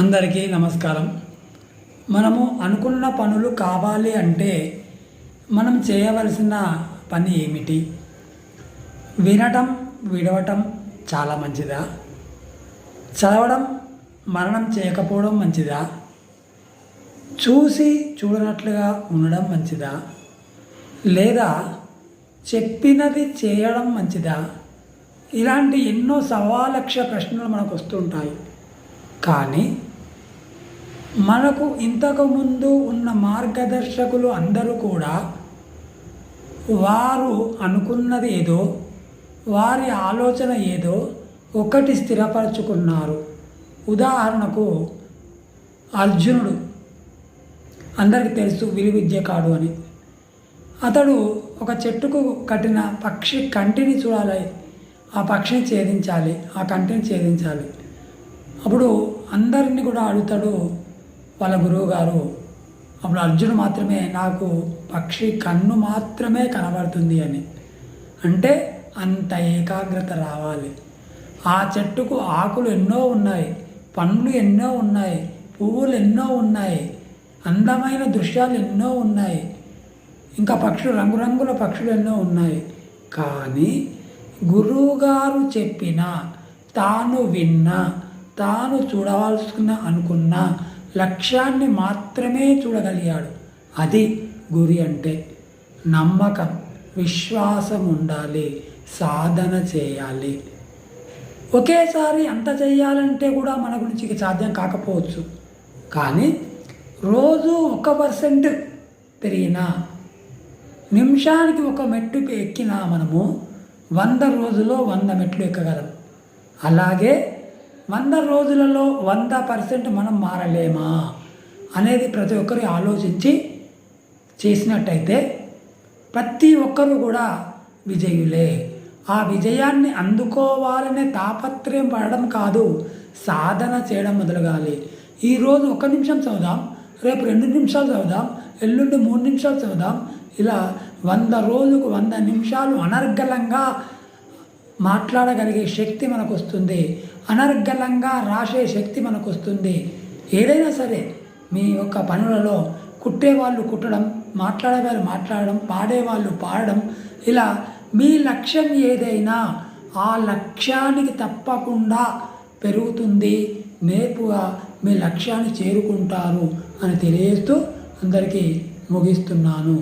అందరికీ నమస్కారం. మనము అనుకున్న పనులు కావాలి అంటే మనం చేయవలసిన పని ఏమిటి? వినటం విడవటం చాలా మంచిదా? చదవడం మరణం చేయకపోవడం మంచిదా? చూసి చూడనట్లుగా ఉండడం మంచిదా? లేదా చెప్పినది చేయడం మంచిదా? ఇలాంటి ఎన్నో సవాలక్ష ప్రశ్నలు మనకు వస్తుంటాయి. కానీ మనకు ఇంతకుముందు ఉన్న మార్గదర్శకులు అందరూ కూడా వారు అనుకున్నది ఏదో, వారి ఆలోచన ఏదో ఒకటి స్థిరపరచుకున్నారు. ఉదాహరణకు అర్జునుడు, అందరికీ తెలుసు విలువిద్యకాడు అని. అతడు ఒక చెట్టుకు కట్టిన పక్షి కంటిని చూడాలి, ఆ పక్షిని ఛేదించాలి, ఆ కంటిని ఛేదించాలి. అప్పుడు అందరినీ కూడా అడుగుతాడు వాళ్ళ గురువు గారు. అప్పుడు అర్జునుడు మాత్రమే నాకు పక్షి కన్ను మాత్రమే కనబడుతుంది అని. అంటే అంత ఏకాగ్రత రావాలి. ఆ చెట్టుకు ఆకులు ఎన్నో ఉన్నాయి, పండ్లు ఎన్నో ఉన్నాయి, పువ్వులు ఎన్నో ఉన్నాయి, అందమైన దృశ్యాలు ఎన్నో ఉన్నాయి, ఇంకా పక్షులు రంగురంగుల పక్షులు ఎన్నో ఉన్నాయి. కానీ గురువుగారు చెప్పిన, తాను విన్న, తాను చూడవలసిన అనుకున్న లక్ష్యాన్ని మాత్రమే చూడగలిగాడు. అది గురి అంటే. నమ్మకం, విశ్వాసం ఉండాలి, సాధన చేయాలి. ఒకేసారి అంత చేయాలంటే కూడా మన గురించి సాధ్యం కాకపోవచ్చు. కానీ రోజు 1% పెరిగినా, నిమిషానికి 1 మెట్టు ఎక్కినా మనము 100 రోజుల్లో 100 మెట్లు ఎక్కగలం. అలాగే 100 రోజులలో 100% మనం మారలేమా అనేది ప్రతి ఒక్కరు ఆలోచించి చేసినట్టయితే ప్రతి ఒక్కరు కూడా విజయులే. ఆ విజయాన్ని అందుకోవాలనే తాపత్రయం పడడం కాదు, సాధన చేయడం మొదలగాలి. ఈరోజు 1 నిమిషం చదువుదాం, రేపు 2 నిమిషాలు చదువుదాం, ఎల్లుండి 3 నిమిషాలు చదువుదాం. ఇలా 100 రోజులకు 100 నిమిషాలు అనర్గళంగా మాట్లాడగలిగే శక్తి మనకు వస్తుంది, అనర్గళంగా రాసే శక్తి మనకు వస్తుంది. ఏదైనా సరే మీ యొక్క పనులలో కుట్టేవాళ్ళు కుట్టడం, మాట్లాడేవాళ్ళు మాట్లాడడం, పాడేవాళ్ళు పాడడం, ఇలా మీ లక్ష్యం ఏదైనా ఆ లక్ష్యానికి తప్పకుండా పెరుగుతుంది, నేర్పుగా మీ లక్ష్యాన్ని చేరుకుంటారు అని తెలియజేస్తూ అందరికీ ముగిస్తున్నాను.